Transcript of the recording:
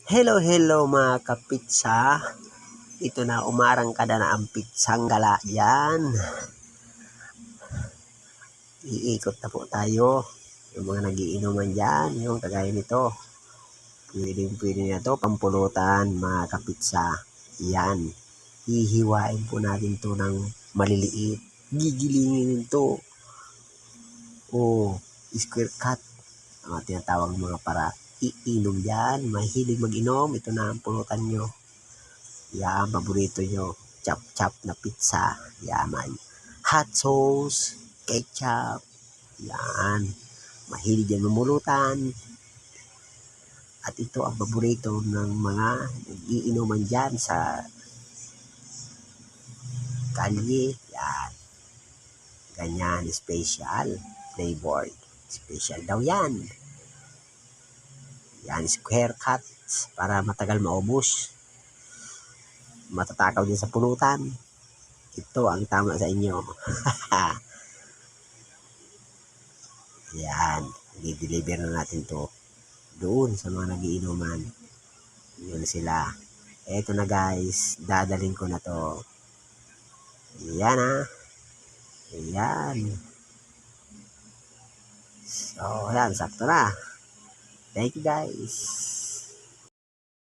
Hello, hello mga kapitsa. Ito na, umarang ka na ang pitsang gala yan. Iikot na po tayo. Yung mga nagiinuman dyan, yung kagaya nito. Pwede na to pampulutan mga kapitsa. Yan. Hihiwain po natin to ng maliliit. Gigilingin to. Square cut. Ang tinatawag mga para iinom yan. Mahilig mag-inom. Ito na ang pulutan nyo. Yan, paborito nyo. Chop-chop na pizza. Yan, may hot sauce, ketchup. Yan. Mahilig yan mamulutan. At ito ang paborito ng mga nag-iinuman dyan sa kalye. Yan. Ganyan, special flavor. Special daw yan. Yan, square cut para matagal maubos. Matatakaw din sa pulutan. Ito ang tama sa inyo. Yan. I-deliver na natin to doon sa mga nagiinuman. Yun sila. Eto na guys. Dadalhin ko na to. Yan ha. Yan. So, yan. Sakto na. Thank you guys.